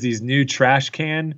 these new trash can,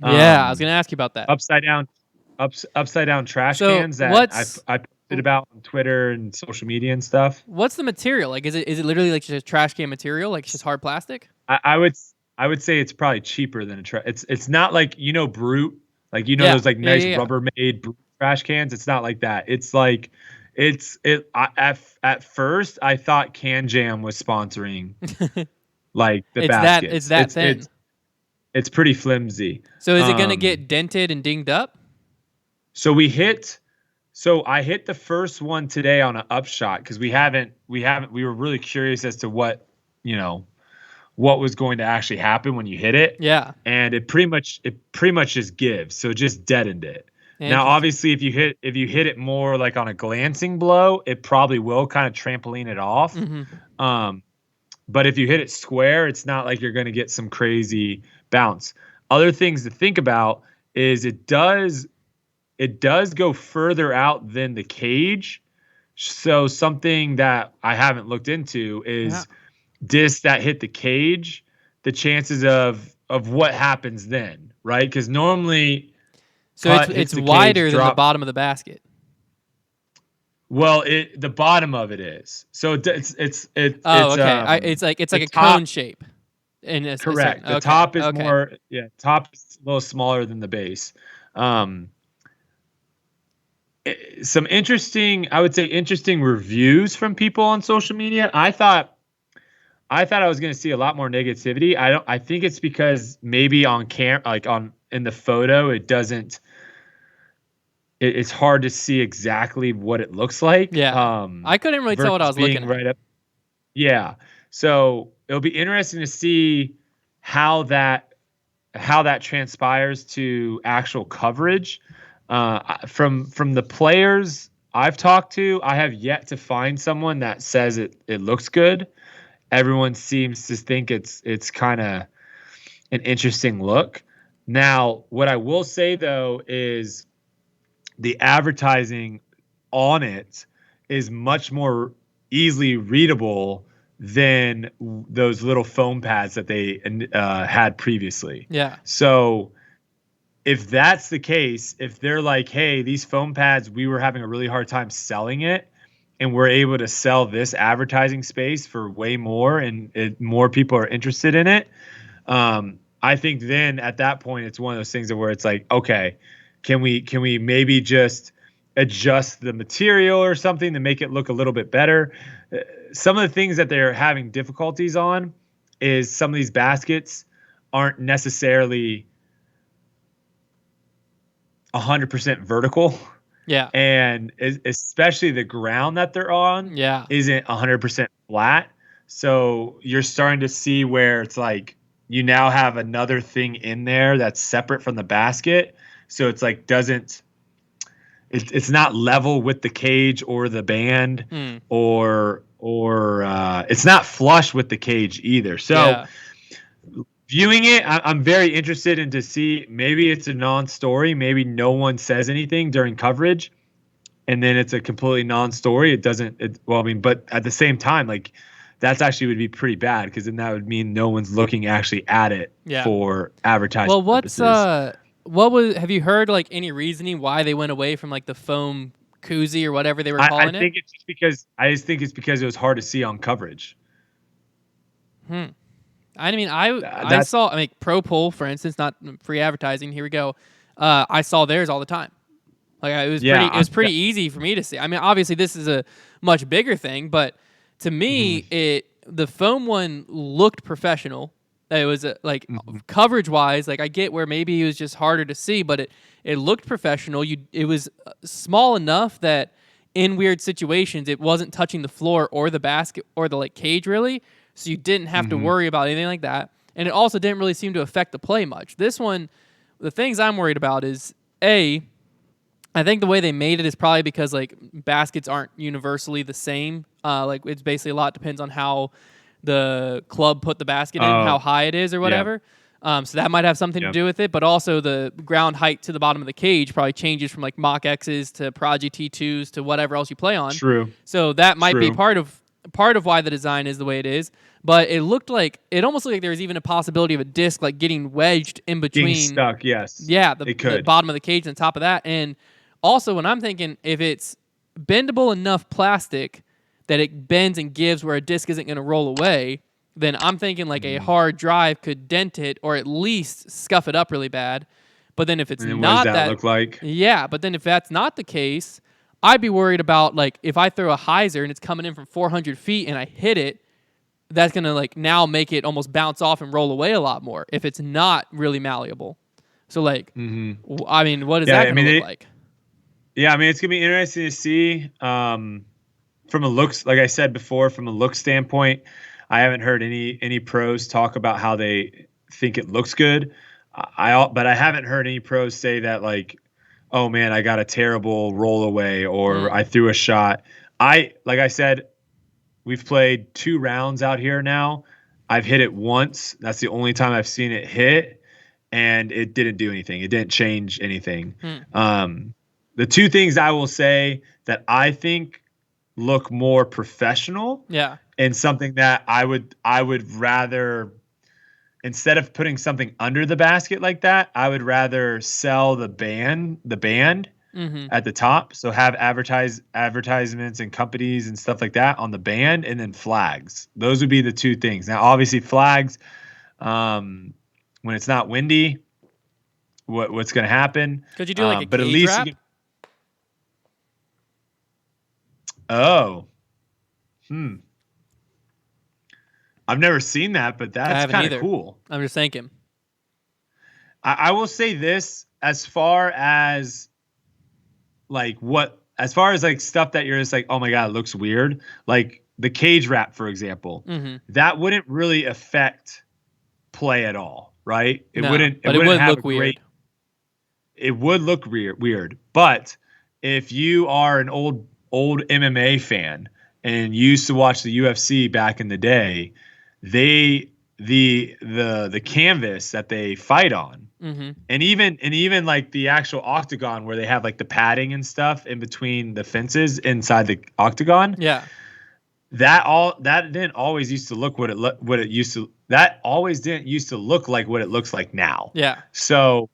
Yeah, I was gonna ask you about that. upside down trash So cans that what's I posted about on Twitter and social media and stuff. what's the material? Like, is it literally like just trash can material? Like, it's just hard plastic? I, I would I would say it's probably cheaper than it's not like Brute, like Yeah, those like yeah, nice yeah, Rubbermaid Brute trash cans. It's not like that. It's like at first I thought Can Jam was sponsoring yeah. like the It's baskets. that thin. It's pretty flimsy. So is it gonna Um, get dented and dinged up? so I hit the first one today on an upshot because we were really curious as to you know, what was going to actually happen when you hit it. Yeah. And it pretty much just gives. So it just deadened it. Now, Interesting. obviously, if you hit it more like on a glancing blow, it probably will kind of trampoline it off. Hmm. Um, but if you hit it square, it's not like you're going to get some crazy bounce. Other things to think about is it does go further out than the cage. So something that I haven't looked into Yeah. is discs that hit the cage, the chances of what happens then, right? Because normally So putt hits it's the cage, wider than the drop. bottom of the basket. Well, the bottom of it is. So Oh, okay. It's the like a cone top. shape in a certain. Correct. The Okay. top is Okay. more. Yeah, top is a little smaller than the base. Um, some interesting, I would say, interesting reviews from people on social media. I thought I was going to see a lot more negativity. I think it's because maybe on like on in the photo, it doesn't. It's hard to see exactly what it looks like. Yeah. I couldn't really tell what I Versus was looking being at. right up. Yeah. So it'll be interesting to see how that how that transpires to actual coverage. From the players I've talked to, I have yet to find someone that says it looks good. Everyone seems to think it's kind of an interesting look. Now, what I will say though is the advertising on it is much more easily readable than those little foam pads that they had previously. Yeah. So if that's the case, if they're like, hey, these foam pads, we were having a really hard time selling it, and we're able to sell this advertising space for way more, and more people are interested in it. I think then at that point, it's one of those things where it's like, okay, can we maybe just adjust the material or something to make it look a little bit better? Some of the things that they're having difficulties on is some of these baskets aren't necessarily 100% vertical, Yeah. and especially the ground that they're on Yeah. isn't 100% flat. So you're starting to see where it's like you now have another thing in there that's separate from the basket. So it's like it's not level with the cage or the band, Hmm. or it's not flush with the cage either. So Yeah. viewing it, I'm very interested in to see, maybe it's a non-story, maybe no one says anything during coverage, and then it's a completely non-story. Well, I mean, but at the same time, like, that's actually would be pretty bad, because then that would mean no one's looking actually at it Yeah. for advertising Well, purposes. have you heard like any reasoning why they went away from like the foam koozie or whatever they were I calling it? think I just think it's because it was hard to see on coverage. Hmm. I mean, I That's saw, I mean, Pro Poll, for instance, not free advertising. Here we go. I saw theirs all the time. Like, yeah. it was pretty easy for me to see. I mean, obviously this is a much bigger thing, but to me, Mhm, the foam one looked professional. It was like mhm, coverage wise, like I get where maybe it was just harder to see, but it looked professional. It was small enough that in weird situations it wasn't touching the floor or the basket or the like cage really, so you didn't have to mhm, worry about anything like that. And it also didn't really seem to affect the play much. This one, the things I'm worried about is a I think the way they made it is probably because like baskets aren't universally the same. Like it's basically a lot depends on how the club put the basket in, how oh, high it is or yeah, whatever. So that might have something to yeah, do with it, but also the ground height to the bottom of the cage probably changes from like Mach X's to Prodigy T2s to whatever else you play on. true, So that might be true. part of why the design is the way it is. But it almost looked like there was even a possibility of a disc like getting wedged in between. Being stuck, yes. Yeah, it the could. bottom of the cage and the top of that. And also, when I'm thinking, if it's bendable enough plastic that it bends and gives where a disc isn't going to roll away, then I'm thinking like a hard drive could dent it or at least scuff it up really bad. But then if it's And then not what does that look like? yeah, but then if that's not the case, I'd be worried about like if I throw a hyzer and it's coming in from 400 feet and I hit it, that's gonna like now make it almost bounce off and roll away a lot more if it's not really malleable. So like, I mean, what is that gonna look like? Yeah, I mean, it's gonna be interesting to see. From a looks, like I said before, from a look standpoint, I haven't heard any pros talk about how they think it looks good. But I haven't heard any pros say that like, oh man, I got a terrible roll away or I threw a shot. Like I said, we've played 2 rounds out here now. I've hit it once. That's the only time I've seen it hit, and it didn't do anything. It didn't change anything. The 2 things I will say that I think look more professional, and something that I would rather, instead of putting something under the basket like that, I would rather sell the band at the top. So have advertisements and companies and stuff like that on the band, and then flags. Those would be the 2 things. Now, obviously flags, when it's not windy, what's going to happen? Could you do like a but cage at least wrap? I've never seen that, but that's kind of cool. I'm just thinking. I will say this, as far as like stuff that you're just like, oh my God, it looks weird. Like the cage wrap, for example, that wouldn't really affect play at all, right? It wouldn't have look weird. It would look weird. But if you are an old MMA fan and used to watch the UFC back in the day, the canvas that they fight on, and even like the actual octagon where they have like the padding and stuff in between the fences inside the octagon, that didn't always used to look that always didn't used to look like what it looks like now. So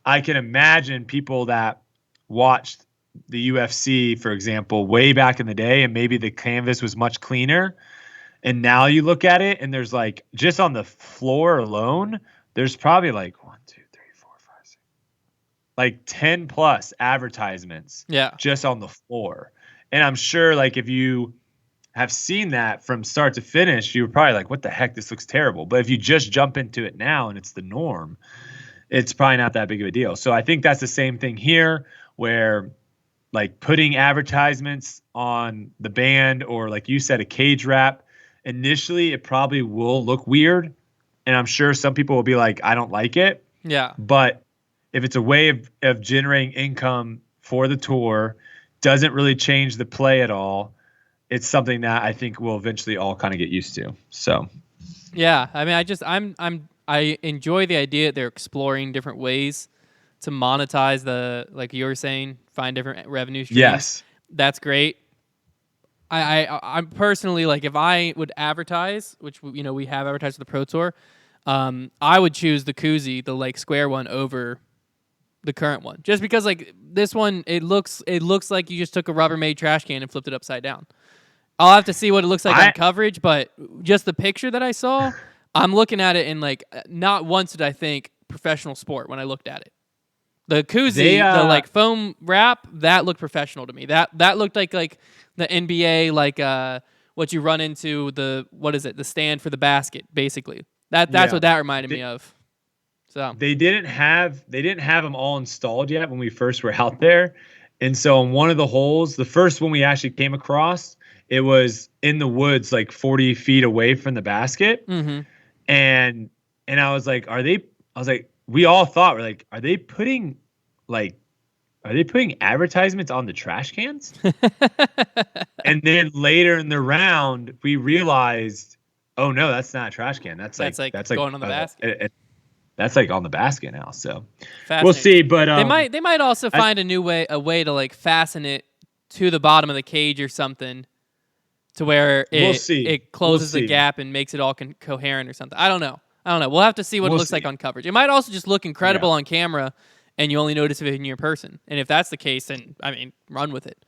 I can imagine people that watched the UFC, for example, way back in the day, and maybe the canvas was much cleaner. And now you look at it and there's like, just on the floor alone, there's probably like 1, 2, 3, 4, 5, 6, like 10 plus advertisements just on the floor. And I'm sure like if you have seen that from start to finish, you were probably like, what the heck, this looks terrible. But if you just jump into it now and it's the norm, it's probably not that big of a deal. So I think that's the same thing here, where like putting advertisements on the band, or like you said, a cage wrap, initially it probably will look weird. And I'm sure some people will be like, I don't like it. But if it's a way of generating income for the tour, doesn't really change the play at all, it's something that I think we'll eventually all kind of get used to. So, yeah, I mean, I enjoy the idea that they're exploring different ways to monetize like you were saying, find different revenue streams. Yes, that's great. I'm personally, like, if I would advertise, which we have advertised with the Pro Tour, I would choose the koozie, the like square one, over the current one, just because like this one, it looks like you just took a Rubbermaid trash can and flipped it upside down. I'll have to see what it looks like on coverage, but just the picture that I saw, I'm looking at it and like not once did I think professional sport when I looked at it. The koozie, the like foam wrap, that looked professional to me. That looked like the NBA, like what you run into, the stand for the basket, basically. That's what that reminded me of. So they didn't have them all installed yet when we first were out there, and so on one of the holes, the first one we actually came across, it was in the woods, like 40 feet away from the basket, and I was like, we all thought, we're like, are they putting advertisements on the trash cans? And then later in the round, we realized, oh no, that's not a trash can. That's like going on the basket. That's like on the basket now. So we'll see. But they might also find a way to like fasten it to the bottom of the cage or something to where We'll see. it closes We'll the see. gap and makes it all coherent or something. I don't know. We'll have to see what it We'll looks like see. on coverage. It might also just look incredible on camera, and you only notice it in your person. And if that's the case, then run with it.